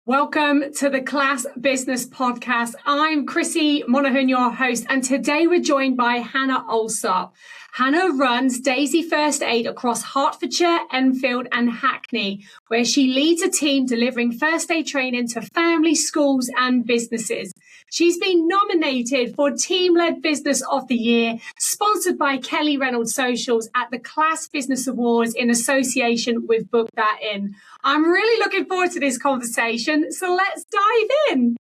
Welcome to the Class Business Podcast. I'm Krissy Monaghan, your host, and today we're joined by Hannah Alsop. Hannah runs Daisy First Aid across Hertfordshire, Enfield and Hackney, where she leads a team delivering first aid training to families, schools and businesses. She's been nominated for Team-Led Business of the Year, sponsored by Kelly Reynolds Socials at the Class Business Awards in association with Book That In. I'm really looking forward to this conversation, so let's dive in.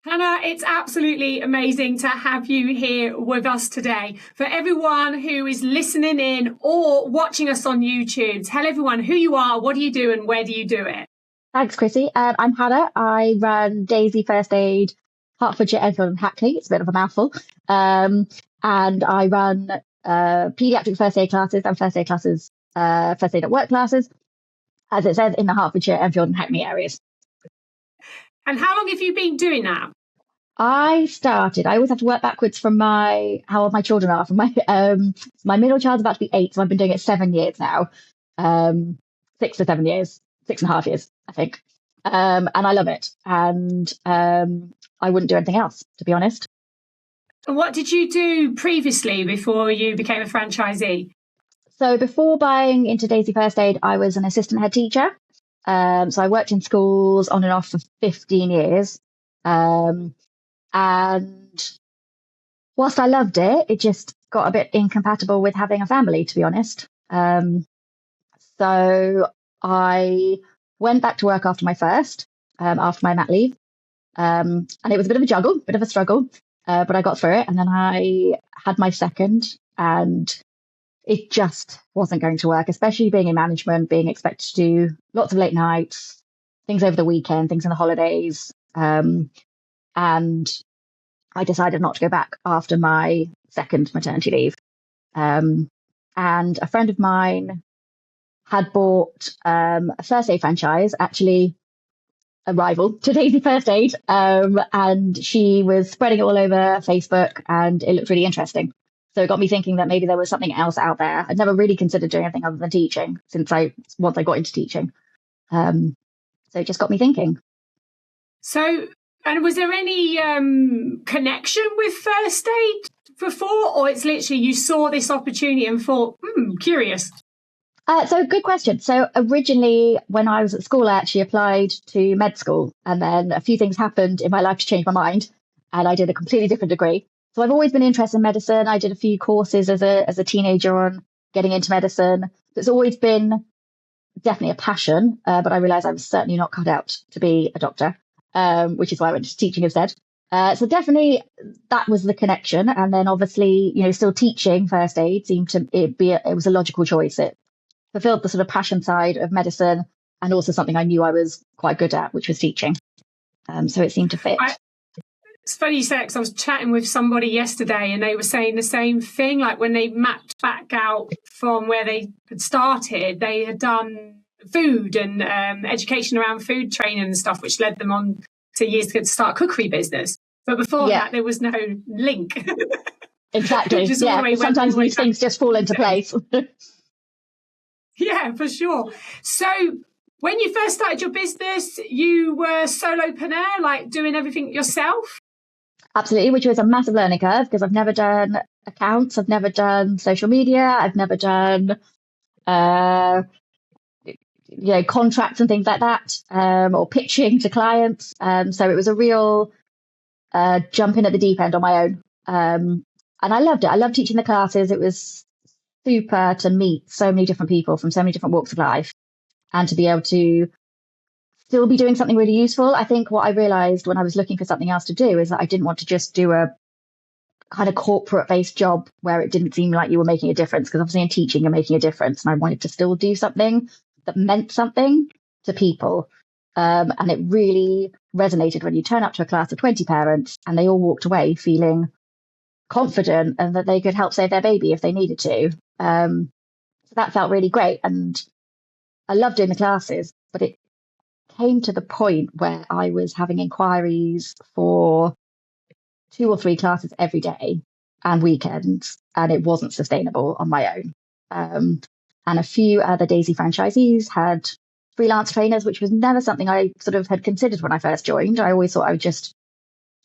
Hannah, it's absolutely amazing to have you here with us today. For everyone who is listening in or watching us on YouTube, tell everyone who you are, what do you do and where do you do it? Thanks, Krissy. I'm Hannah. I run Daisy First Aid, Hertfordshire, Enfield and Hackney. It's a bit of a mouthful. And I run paediatric first aid classes and first aid classes, first aid at work classes, as it says, in the Hertfordshire, Enfield and Hackney areas. And how long have you been doing that? I always have to work backwards from how old my children are. From my middle child's about to be 8, so I've been doing it 7 years now. 6 to 7 years, 6.5 years, I think. And I love it. And I wouldn't do anything else, to be honest. What did you do previously before you became a franchisee? So before buying into Daisy First Aid, I was an assistant head teacher. So I worked in schools on and off for 15 years. And whilst I loved it, it just got a bit incompatible with having a family, to be honest. So I went back to work after my mat leave. And it was a bit of a juggle, bit of a struggle, but I got through it. And then I had my second, and it just wasn't going to work, especially being in management, being expected to do lots of late nights, things over the weekend, things in the holidays. And I decided not to go back after my second maternity leave. And a friend of mine had bought a first aid franchise, actually a rival to Daisy First Aid. And she was spreading it all over Facebook, and it looked really interesting. So it got me thinking that maybe there was something else out there. I'd never really considered doing anything other than teaching once I got into teaching. So it just got me thinking. So, and was there any connection with first aid before, or it's literally you saw this opportunity and thought, curious? So good question. So originally, when I was at school, I actually applied to med school, and then a few things happened in my life to change my mind, and I did a completely different degree. So I've always been interested in medicine. I did a few courses as a teenager on getting into medicine. So it's always been definitely a passion, but I realised I was certainly not cut out to be a doctor, which is why I went to teaching instead. So definitely that was the connection. And then obviously, still teaching first aid seemed to it was a logical choice. It fulfilled the sort of passion side of medicine, and also something I knew I was quite good at, which was teaching. So it seemed to fit. It's funny you say it, because I was chatting with somebody yesterday and they were saying the same thing. Like when they mapped back out from where they had started, they had done food and education around food training and stuff, which led them on to years ago to start a cookery business. But before that, there was no link. Exactly. Yeah. Sometimes these things just fall into place. Yeah, for sure. So when you first started your business, you were solopreneur, like doing everything yourself? Absolutely, which was a massive learning curve, because I've never done accounts, I've never done social media, I've never done contracts and things like that, or pitching to clients. So it was a real jump in at the deep end on my own. And I loved it. I loved teaching the classes. It was super to meet so many different people from so many different walks of life, and to be able to still be doing something really useful. I think what I realized when I was looking for something else to do is that I didn't want to just do a kind of corporate based job where it didn't seem like you were making a difference, because obviously in teaching you're making a difference, and I wanted to still do something that meant something to people. And it really resonated when you turn up to a class of 20 parents and they all walked away feeling confident and that they could help save their baby if they needed to. So that felt really great, and I loved doing the classes, but it came to the point where I was having inquiries for 2 or 3 classes every day and weekends, and it wasn't sustainable on my own. And a few other Daisy franchisees had freelance trainers, which was never something I sort of had considered when I first joined. I always thought I would just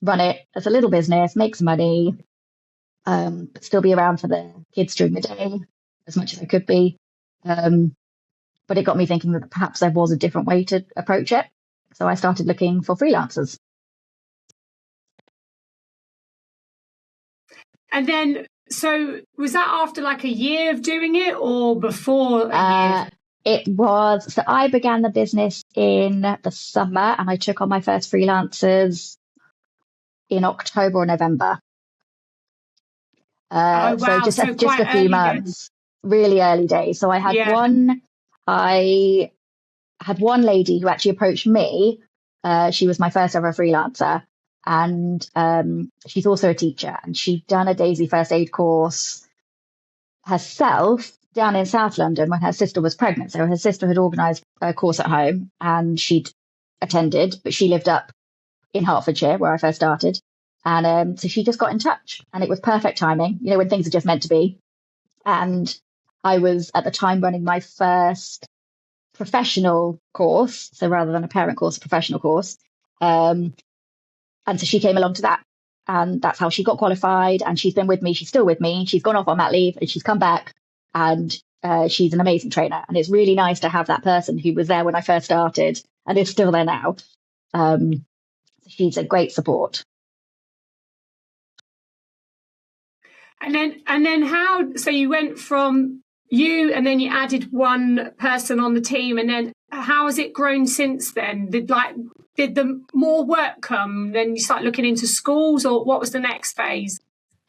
run it as a little business, make some money, but still be around for the kids during the day as much as I could be. But it got me thinking that perhaps there was a different way to approach it. So I started looking for freelancers. And then, so was that after like a year of doing it or before a year? It was. So I began the business in the summer and I took on my first freelancers in October or November. Oh, wow. So just a few months, really early days. So I had one lady who actually approached me. She was my first ever freelancer, and she's also a teacher, and she'd done a Daisy first aid course herself down in South London when her sister was pregnant. So her sister had organised a course at home and she'd attended, but she lived up in Hertfordshire where I first started. And so she just got in touch and it was perfect timing, you know, when things are just meant to be. And I was at the time running my first professional course. So rather than a parent course, a professional course. And so she came along to that. And that's how she got qualified. And she's been with me. She's still with me. She's gone off on mat leave and she's come back. And she's an amazing trainer. And it's really nice to have that person who was there when I first started and is still there now. She's a great support. And then how, so you went from you and then you added one person on the team, and then how has it grown since then? Did the more work come, then you start looking into schools, or what was the next phase?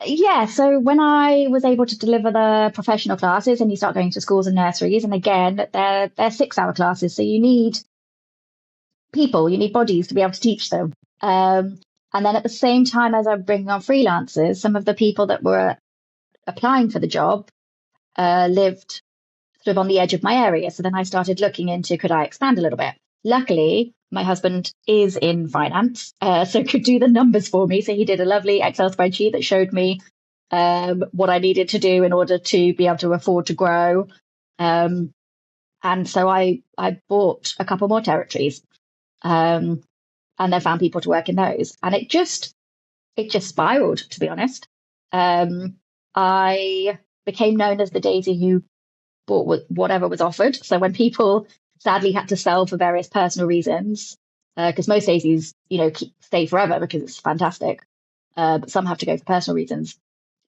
Yeah, so when I was able to deliver the professional classes and you start going to schools and nurseries, and again, they're 6-hour classes, so you need people, you need bodies to be able to teach them. And then at the same time as I'm bringing on freelancers, some of the people that were applying for the job lived sort of on the edge of my area. So then I started looking into, could I expand a little bit? Luckily, my husband is in finance, so could do the numbers for me. So he did a lovely Excel spreadsheet that showed me what I needed to do in order to be able to afford to grow. And so I bought a couple more territories and then found people to work in those. And it just spiraled, to be honest. I became known as the Daisy who bought whatever was offered. So when people sadly had to sell for various personal reasons, because most Daisies, you know, stay forever because it's fantastic. But some have to go for personal reasons.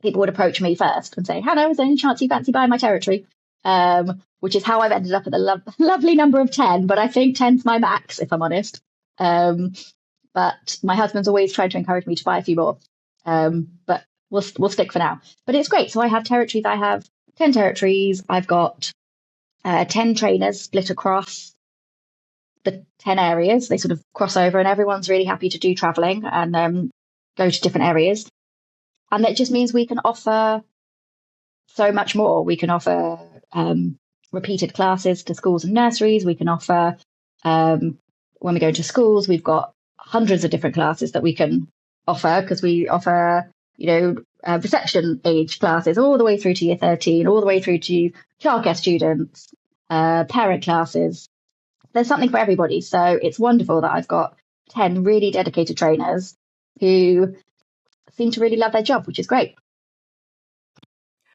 People would approach me first and say, Hannah, is there any chance you fancy buying my territory? Which is how I've ended up at the lovely number of 10. But I think 10's my max, if I'm honest. But my husband's always tried to encourage me to buy a few more. But we'll stick for now. But it's great. So I have territories. I have 10 territories. I've got 10 trainers split across the 10 areas. They sort of cross over and everyone's really happy to do traveling and go to different areas. And that just means we can offer so much more. We can offer repeated classes to schools and nurseries. We can offer, when we go to schools, we've got hundreds of different classes that we can offer because we offer, you know, reception age classes all the way through to year 13, all the way through to childcare students, parent classes. There's something for everybody. So it's wonderful that I've got 10 really dedicated trainers who seem to really love their job, which is great.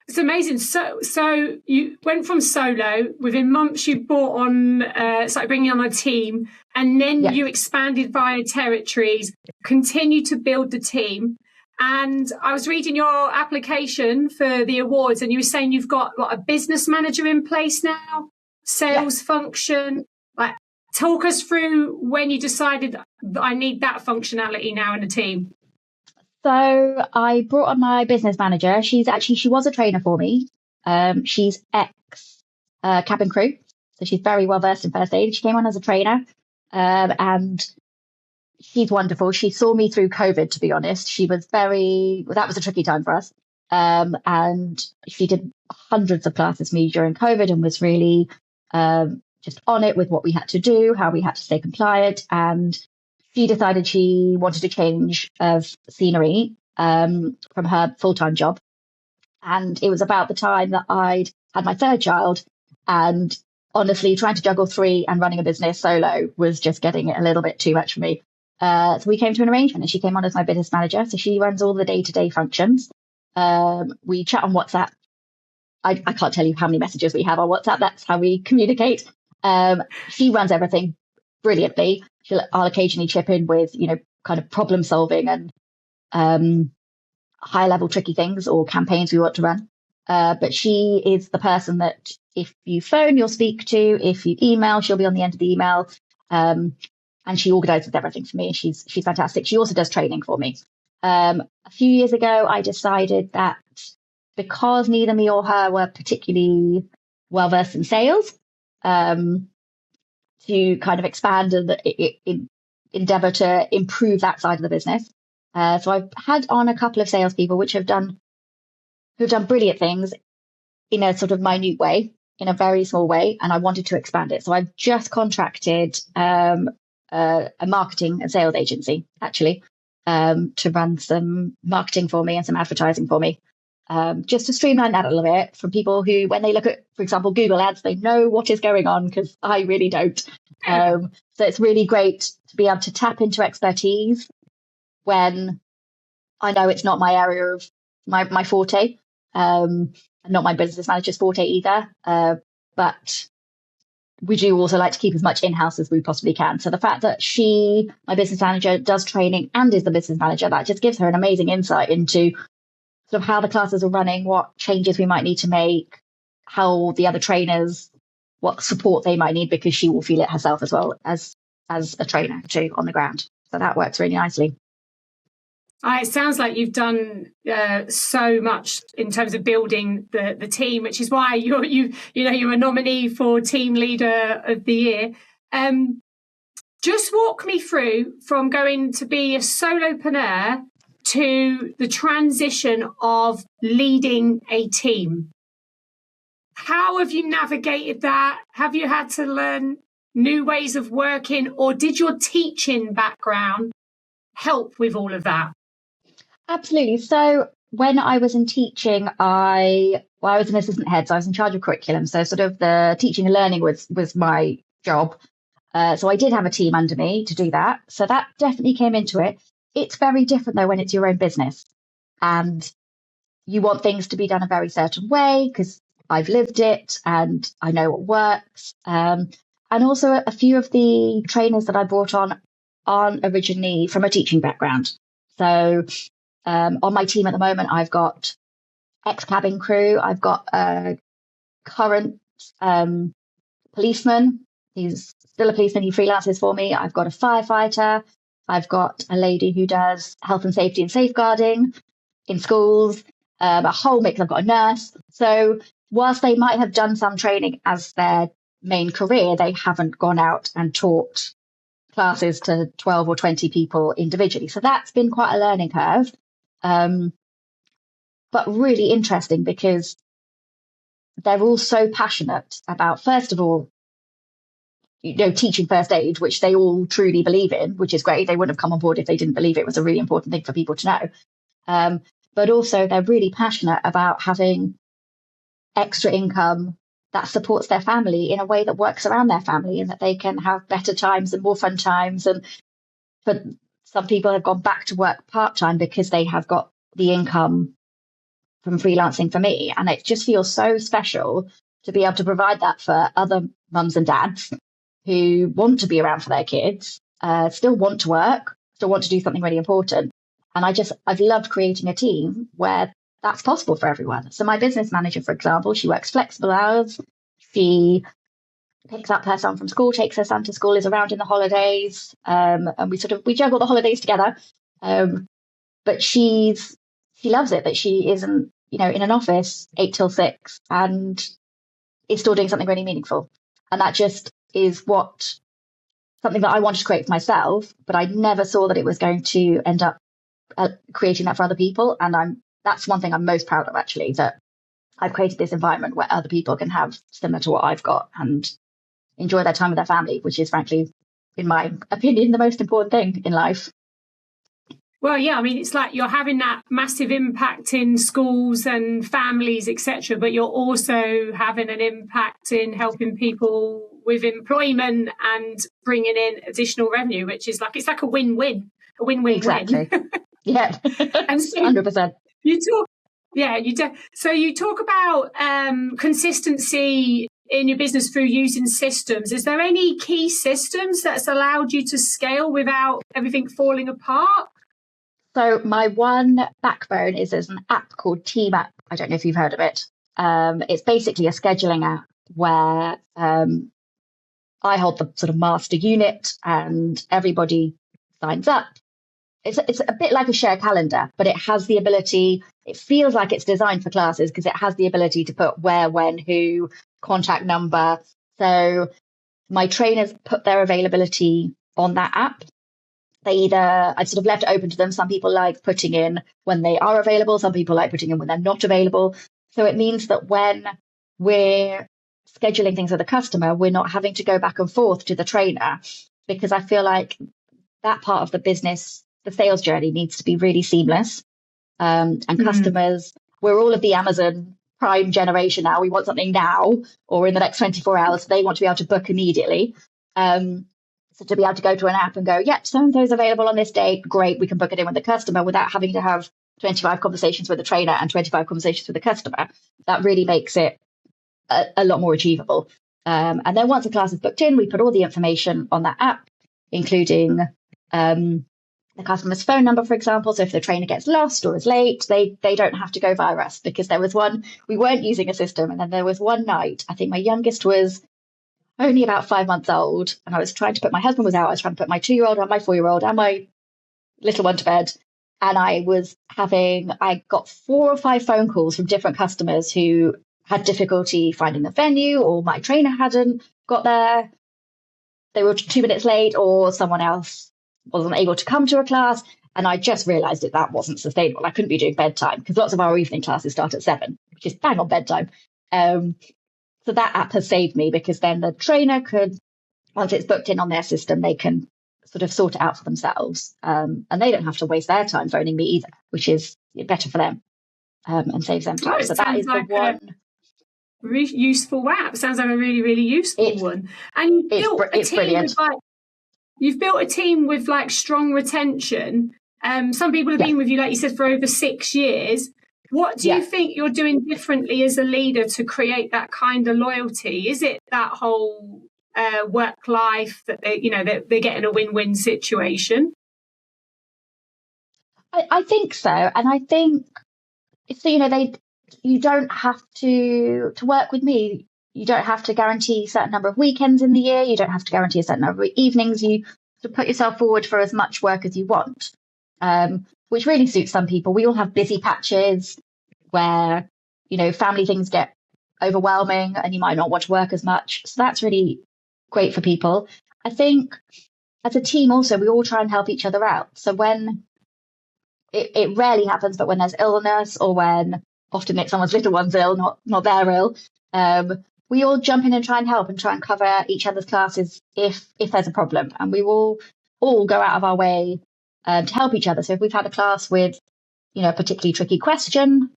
It's amazing. So you went from solo, within months you brought on, started bringing on a team, and then you expanded via territories, continued to build the team. And I was reading your application for the awards and you were saying you've got a business manager in place now, sales function. Like, talk us through when you decided that I need that functionality now in the team. So I brought on my business manager. She was a trainer for me. She's ex cabin crew. So she's very well versed in first aid. She came on as a trainer and she's wonderful. She saw me through COVID, to be honest. That was a tricky time for us. And she did hundreds of classes with me during COVID and was really just on it with what we had to do, how we had to stay compliant. And she decided she wanted a change of scenery from her full-time job. And it was about the time that I'd had my third child. And honestly, trying to juggle 3 and running a business solo was just getting it a little bit too much for me. So we came to an arrangement and she came on as my business manager. So she runs all the day-to-day functions. We chat on WhatsApp. I can't tell you how many messages we have on WhatsApp. That's how we communicate. She runs everything brilliantly. I'll occasionally chip in with, kind of problem solving and high level tricky things or campaigns we want to run. But she is the person that if you phone, you'll speak to. If you email, she'll be on the end of the email. And she organizes everything for me. She's fantastic. She also does training for me. A few years ago, I decided that because neither me or her were particularly well versed in sales, to kind of expand and endeavor to improve that side of the business. So I've had on a couple of salespeople which who've done brilliant things in a sort of minute way, in a very small way, and I wanted to expand it. So I've just contracted a marketing and sales agency, actually, to run some marketing for me and some advertising for me, just to streamline that a little bit from people who, when they look at, for example, Google ads, they know what is going on because I really don't. So it's really great to be able to tap into expertise when I know it's not my area of my forte, and not my business manager's forte either. But we do also like to keep as much in-house as we possibly can. So the fact that my business manager, does training and is the business manager, that just gives her an amazing insight into sort of how the classes are running, what changes we might need to make, how the other trainers, what support they might need, because she will feel it herself as well as a trainer too on the ground. So that works really nicely. It sounds like you've done so much in terms of building the team, which is why you're a nominee for Team Leader of the Year. Just walk me through from going to be a solopreneur to the transition of leading a team. How have you navigated that? Have you had to learn new ways of working, or did your teaching background help with all of that? Absolutely. So when I was in teaching, I was an assistant head, so I was in charge of curriculum. So sort of the teaching and learning was my job. So I did have a team under me to do that. So that definitely came into it. It's very different though when it's your own business and you want things to be done a very certain way because I've lived it and I know what works. And also a few of the trainers that I brought on aren't originally from a teaching background. So on my team at the moment, I've got ex-cabin crew. I've got a current policeman. He's still a policeman. He freelances for me. I've got a firefighter. I've got a lady who does health and safety and safeguarding in schools, a whole mix. I've got a nurse. So whilst they might have done some training as their main career, they haven't gone out and taught classes to 12 or 20 people individually. So that's been quite a learning curve. But really interesting because they're all so passionate about, first of all, teaching first aid, which they all truly believe in, which is great. They wouldn't have come on board if they didn't believe it was a really important thing for people to know. But also they're really passionate about having extra income that supports their family in a way that works around their family and that they can have better times and more fun times. And for some people have gone back to work part-time because they have got the income from freelancing for me. And it just feels so special to be able to provide that for other mums and dads who want to be around for their kids, still want to work, still want to do something really important. And I've loved creating a team where that's possible for everyone. So my business manager, for example, she works flexible hours. She picks up her son from school, takes her son to school, is around in the holidays. And we juggle the holidays together. But she loves it that she isn't, in an office 8 till 6 and is still doing something really meaningful. And that just is something that I wanted to create for myself, but I never saw that it was going to end up creating that for other people. And that's one thing I'm most proud of, actually, that I've created this environment where other people can have similar to what I've got and enjoy their time with their family, which is frankly, in my opinion, the most important thing in life. Well, yeah, I mean, it's like you're having that massive impact in schools and families, etc., but you're also having an impact in helping people with employment and bringing in additional revenue, which is like, it's like a win-win, a win-win-win. Exactly. Yeah. And so 100%. So you talk about consistency in your business through using systems. Is there any key systems that's allowed you to scale without everything falling apart? So my one backbone is there's an app called Team App. I don't know if you've heard of it. It's basically a scheduling app where I hold the sort of master unit and everybody signs up. It's a bit like a share calendar, but it has the ability, it feels like it's designed for classes because it has the ability to put where, when, who, contact number. So my trainers put their availability on that app. I've sort of left it open to them. Some people like putting in when they are available. Some people like putting in when they're not available. So it means that when we're scheduling things with a customer, we're not having to go back and forth to the trainer, because I feel like that part of the business, the sales journey, needs to be really seamless. And customers, we're all of the Amazon Prime generation now. We want something now or in the next 24 hours. So they want to be able to book immediately. So to be able to go to an app and go, yep, so-and-so's available on this date, great, we can book it in with the customer without having to have 25 conversations with the trainer and 25 conversations with the customer. That really makes it a lot more achievable. And then once a class is booked in, we put all the information on that app, including the customer's phone number, for example. So if the trainer gets lost or is late, they don't have to go via us, because there was one, we weren't using a system. And then there was one night, I think my youngest was only about 5 months old, and I was trying to put, my husband was out, I was trying to put my 2-year-old and my 4-year-old and my little one to bed. And I got 4 or 5 phone calls from different customers who had difficulty finding the venue, or my trainer hadn't got there. They were 2 minutes late, or someone else wasn't able to come to a class. And I just realized that wasn't sustainable. I couldn't be doing bedtime, because lots of our evening classes start at 7, which is bang on bedtime. So that app has saved me, because then the trainer could, once it's booked in on their system, they can sort of sort it out for themselves. And they don't have to waste their time phoning me either, which is better for them and saves them time. So that is like the one. Useful app. Sounds like a really, really useful one. And you've built a team with like strong retention. Some people have been with you, like you said, for over 6 years. What do you think you're doing differently as a leader to create that kind of loyalty? Is it that whole work life that they're getting a win-win situation? I think so, and I think so. You don't have to work with me. You don't have to guarantee a certain number of weekends in the year. You don't have to guarantee a certain number of evenings. You put yourself forward for as much work as you want, which really suits some people. We all have busy patches where, family things get overwhelming and you might not want to work as much. So that's really great for people. I think as a team also, we all try and help each other out. So when it rarely happens, but when there's illness, or when often it's someone's little one's ill, not they're ill, we all jump in and try and help and try and cover each other's classes if there's a problem. And we will all go out of our way to help each other. So if we've had a class with, a particularly tricky question,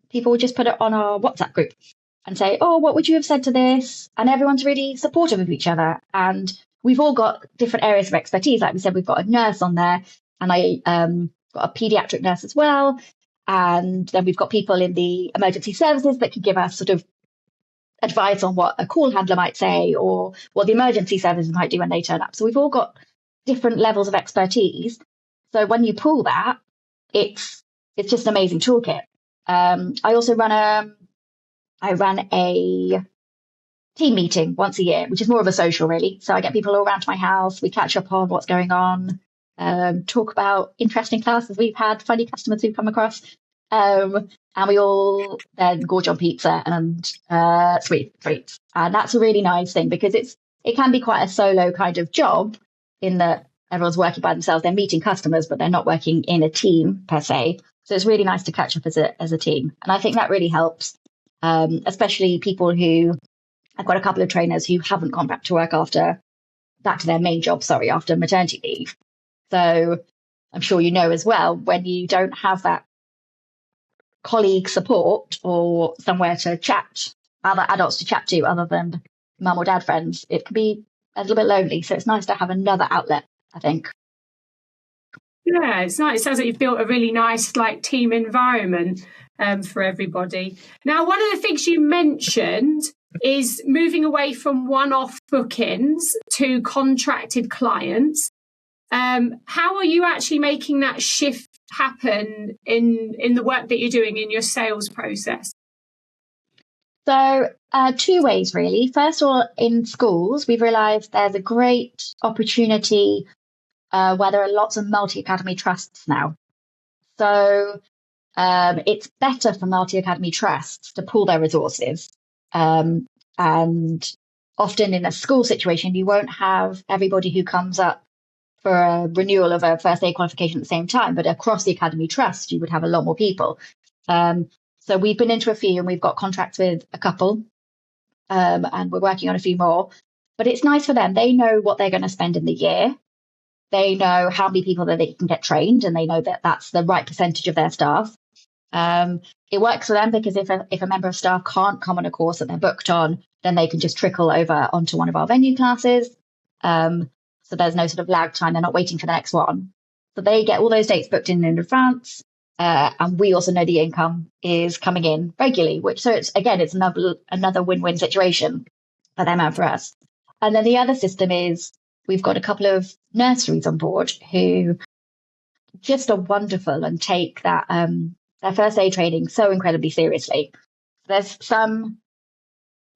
people will just put it on our WhatsApp group and say, oh, what would you have said to this? And everyone's really supportive of each other. And we've all got different areas of expertise. Like we said, we've got a nurse on there, and I got a pediatric nurse as well. And then we've got people in the emergency services that can give us sort of advice on what a call handler might say, or what the emergency services might do when they turn up. So we've all got different levels of expertise. So when you pull that, it's just an amazing toolkit. I also run a team meeting once a year, which is more of a social, really. So I get people all around to my house. We catch up on what's going on, talk about interesting classes we've had, funny customers we've come across. And we all then gorge on pizza and sweet treats. And that's a really nice thing, because it can be quite a solo kind of job, in that everyone's working by themselves. They're meeting customers, but they're not working in a team per se. So it's really nice to catch up as a team. And I think that really helps, especially people who, I've got a couple of trainers who haven't gone back to work after their main job, after maternity leave. So I'm sure you know as well, when you don't have that colleague support or somewhere to chat other adults to chat to other than mum or dad friends, it can be a little bit lonely. So it's nice to have another outlet, I think. Yeah, it's nice. It sounds like you've built a really nice like team environment for everybody. Now, one of the things you mentioned is moving away from one-off bookings to contracted clients. How are you actually making that shift happen in the work that you're doing in your sales process? So two ways, really. First of all, in schools, we've realised there's a great opportunity where there are lots of multi-academy trusts now. So it's better for multi-academy trusts to pool their resources. And often in a school situation, you won't have everybody who comes up for a renewal of a first aid qualification at the same time, but across the academy trust, you would have a lot more people. So we've been into a few and we've got contracts with a couple, and we're working on a few more. But it's nice for them. They know what they're going to spend in the year. They know how many people that they can get trained, and they know that that's the right percentage of their staff. It works for them because if a member of staff can't come on a course that they're booked on, then they can just trickle over onto one of our venue classes. So there's no sort of lag time. They're not waiting for the next one. So they get all those dates booked in advance. And we also know the income is coming in regularly, so it's another win-win situation for them and for us. And then the other system is we've got a couple of nurseries on board who just are wonderful and take that their first aid training so incredibly seriously. There's some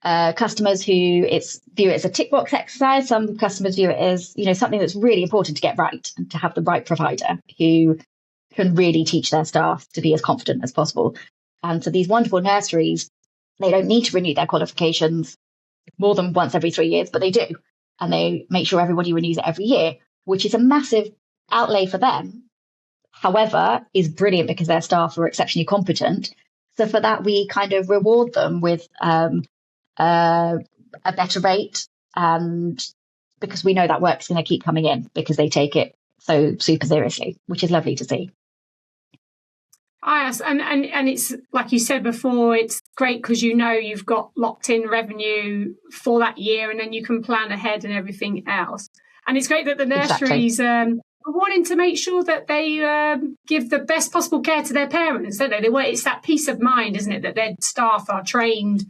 customers who view it as a tick box exercise. Some customers view it as, something that's really important to get right and to have the right provider who can really teach their staff to be as confident as possible. And so these wonderful nurseries, they don't need to renew their qualifications more than once every 3 years, but they do. And they make sure everybody renews it every year, which is a massive outlay for them. However, is brilliant because their staff are exceptionally competent. So for that, we kind of reward them with a better rate, and because we know that work's going to keep coming in because they take it so super seriously, which is lovely to see. Yes, and it's like you said before, it's great because you've got locked in revenue for that year, and then you can plan ahead and everything else. And it's great that the nurseries are wanting to make sure that they give the best possible care to their parents, don't they? It's that peace of mind, isn't it, that their staff are trained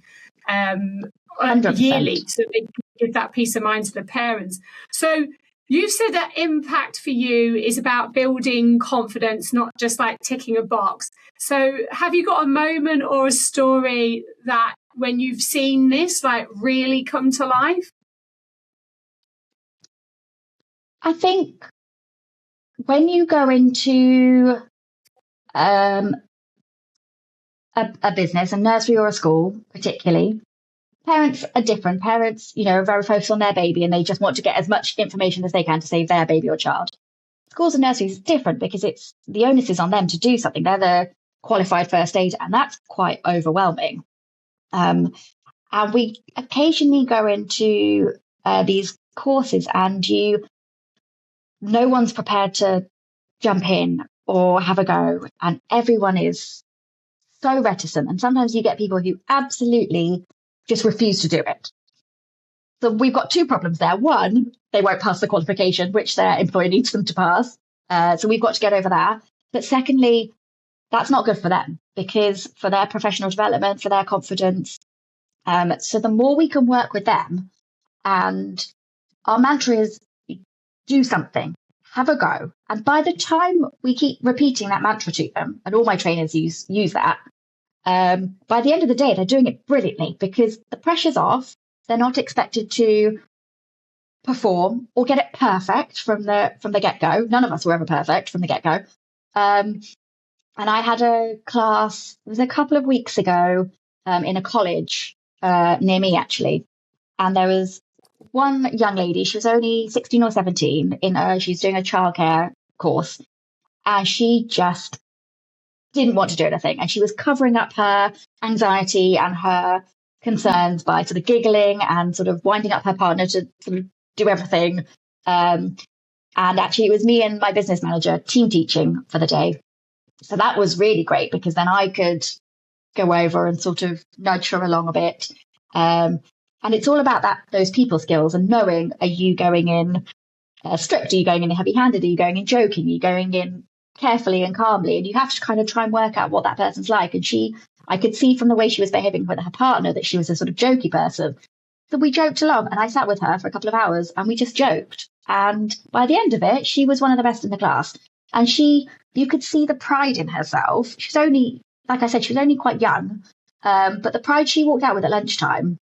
yearly, so they can give that peace of mind to the parents. So you said that impact for you is about building confidence, not just like ticking a box. So have you got a moment or a story that when you've seen this like really come to life? I think when you go into a business, a nursery or a school particularly, parents are different. Parents, are very focused on their baby and they just want to get as much information as they can to save their baby or child. Schools and nurseries is different because the onus is on them to do something. They're the qualified first aider, and that's quite overwhelming. And we occasionally go into these courses and no one's prepared to jump in or have a go, and everyone is so reticent. And sometimes you get people who absolutely just refuse to do it. So we've got two problems there. One, they won't pass the qualification, which their employer needs them to pass. So we've got to get over that. But secondly, that's not good for them because for their professional development, for their confidence. So the more we can work with them, and our mantra is do something, have a go. And by the time we keep repeating that mantra to them, and all my trainers use that, by the end of the day, they're doing it brilliantly because the pressure's off. They're not expected to perform or get it perfect from the get-go. None of us were ever perfect from the get-go. And I had a class, it was a couple of weeks ago, in a college near me, actually. And there was one young lady, she was only 16 or 17, she's doing a childcare course. And she just didn't want to do anything. And she was covering up her anxiety and her concerns by sort of giggling and sort of winding up her partner to sort of do everything. And actually, it was me and my business manager team teaching for the day. So that was really great because then I could go over and sort of nudge her along a bit. And it's all about those people skills and knowing, are you going in strict? Are you going in heavy-handed? Are you going in joking? Are you going in carefully and calmly? And you have to kind of try and work out what that person's like. And I could see from the way she was behaving with her partner that she was a sort of jokey person. So we joked along, and I sat with her for a couple of hours and we just joked. And by the end of it, she was one of the best in the class. And you could see the pride in herself. She's only, like I said, she was only quite young. But the pride she walked out with at lunchtime,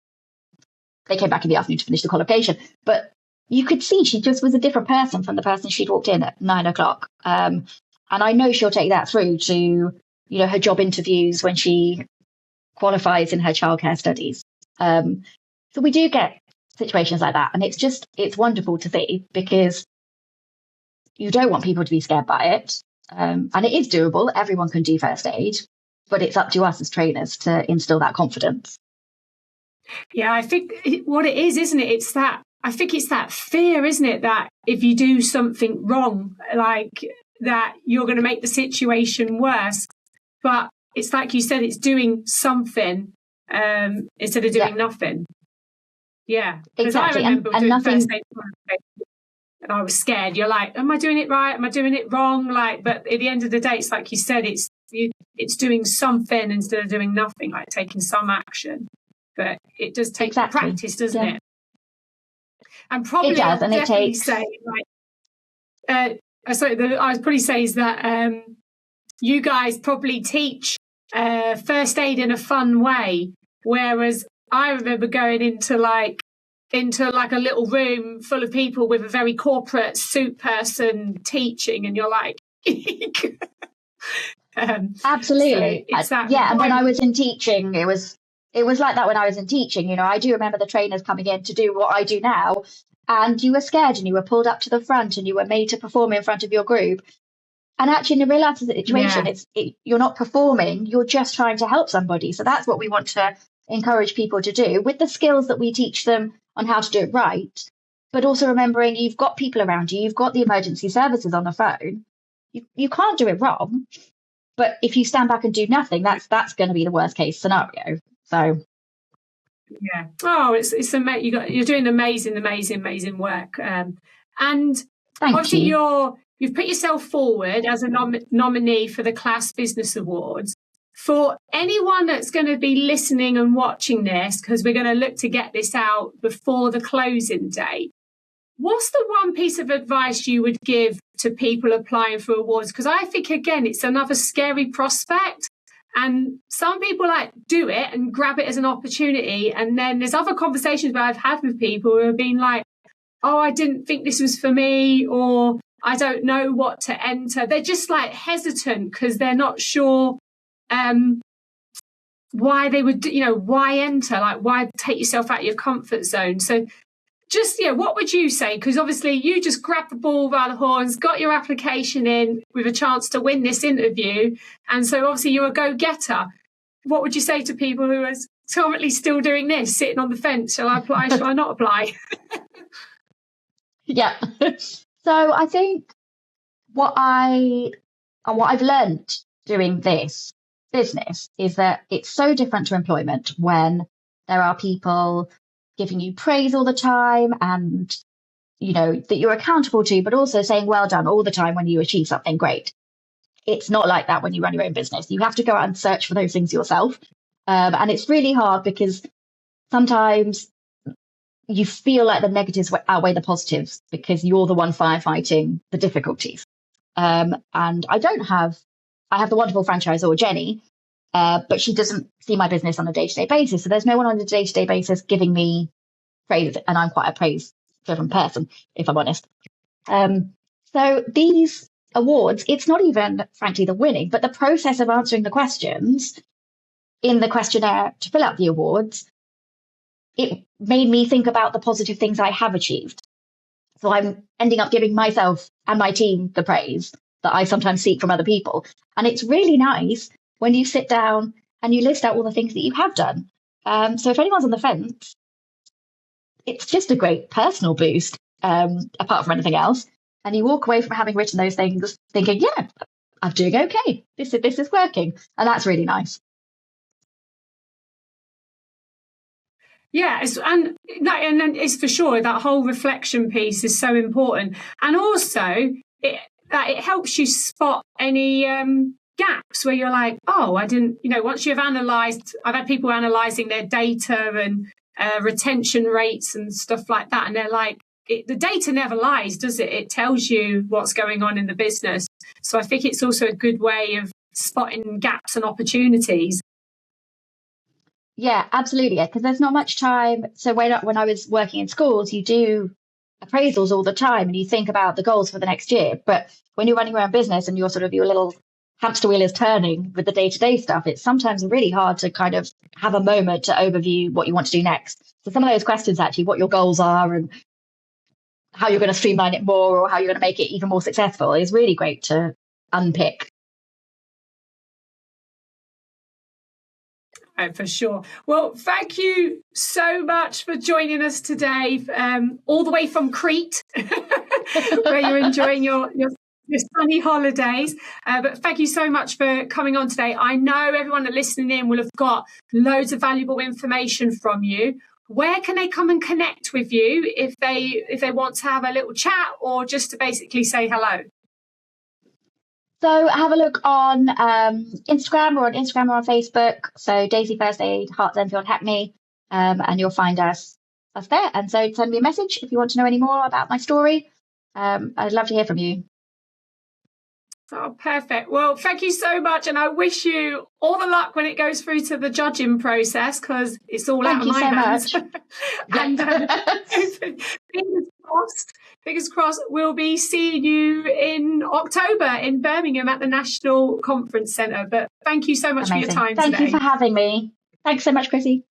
they came back in the afternoon to finish the qualification. But you could see she just was a different person from the person she'd walked in at 9 o'clock. And I know she'll take that through to, her job interviews when she qualifies in her childcare studies. So we do get situations like that. And it's wonderful to see, because you don't want people to be scared by it. And it is doable. Everyone can do first aid, but it's up to us as trainers to instill that confidence. Yeah, I think what it is, isn't it? I think it's that fear, isn't it? That if you do something wrong, like that, you're going to make the situation worse. But it's like you said, it's doing something instead of doing nothing. Yeah, because exactly. I remember doing nothing... first aid and I was scared. You're like, am I doing it right? Am I doing it wrong? Like, but at the end of the day, it's like you said, it's doing something instead of doing nothing, like taking some action. But it does take practice, doesn't it? And probably it does, and definitely say, like, I would probably say is that you guys probably teach first aid in a fun way, whereas I remember going into like a little room full of people with a very corporate suit person teaching, and you're like, absolutely, so it's that. Yeah, and when I was in teaching, it was like that when I was in teaching. I do remember the trainers coming in to do what I do now, and you were scared and you were pulled up to the front and you were made to perform in front of your group. And actually, in a real life situation, you're not performing, you're just trying to help somebody. So that's what we want to encourage people to do with the skills that we teach them on how to do it right. But also remembering you've got people around you, you've got the emergency services on the phone. You can't do it wrong. But if you stand back and do nothing, that's going to be the worst case scenario. So, yeah. Oh, it's you're doing amazing work. And obviously you've put yourself forward as a nominee for the Class Business Awards. For anyone that's going to be listening and watching this, because we're going to look to get this out before the closing date, what's the one piece of advice you would give to people applying for awards? Because I think, again, it's another scary prospect. And some people do it and grab it as an opportunity. And then there's other conversations where I've had with people who have been like, oh, I didn't think this was for me, or I don't know what to enter. They're just hesitant because they're not sure why they would, why enter, why take yourself out of your comfort zone. So just, what would you say? Because obviously you just grabbed the ball by the horns, got your application in with a chance to win this interview. And so obviously you're a go-getter. What would you say to people who are currently still doing this, sitting on the fence? Shall I apply? Shall I not apply? Yeah. So I think what I've learned doing this business is that it's so different to employment when there are people giving you praise all the time and, that you're accountable to, but also saying well done all the time when you achieve something great. It's not like that when you run your own business. You have to go out and search for those things yourself. And it's really hard because sometimes you feel like the negatives outweigh the positives because you're the one firefighting the difficulties. And I have the wonderful franchisor, Jenny, but she doesn't see my business on a day-to-day basis. So there's no one on a day-to-day basis giving me praise. And I'm quite a praise-driven person, if I'm honest. So these awards, it's not even, frankly, the winning, but the process of answering the questions in the questionnaire to fill out the awards, it made me think about the positive things I have achieved. So I'm ending up giving myself and my team the praise that I sometimes seek from other people. And it's really nice when you sit down and you list out all the things that you have done. So if anyone's on the fence, it's just a great personal boost, apart from anything else. And you walk away from having written those things thinking, yeah, I'm doing okay. This is working. And that's really nice. Yeah, and it's for sure that whole reflection piece is so important, and also it helps you spot any gaps where you're like, oh, I didn't, once you've analysed. I've had people analysing their data and retention rates and stuff like that, and they're like, the data never lies, does it? It tells you what's going on in the business. So I think it's also a good way of spotting gaps and opportunities. Yeah, absolutely. Because there's not much time. So when I was working in schools, you do appraisals all the time and you think about the goals for the next year. But when you're running your own business and your little hamster wheel is turning with the day-to-day stuff, it's sometimes really hard to kind of have a moment to overview what you want to do next. So some of those questions, actually, what your goals are and how you're going to streamline it more or how you're going to make it even more successful, is really great to unpick. For sure. Well, thank you so much for joining us today, all the way from Crete, where you're enjoying your sunny holidays. But thank you so much for coming on today. I know everyone that listening in will have got loads of valuable information from you. Where can they come and connect with you if they want to have a little chat or just to basically say hello? So have a look on Instagram or on Facebook. So Daisy First Aid, Enfield and Hackney, and you'll find us there. And so send me a message if you want to know any more about my story. I'd love to hear from you. Oh, perfect. Well, thank you so much. And I wish you all the luck when it goes through to the judging process, because it's all out of my hands. And fingers crossed, we'll be seeing you in October in Birmingham at the National Conference Centre. But thank you so much for your time today. Thank you for having me. Thanks so much, Krissy.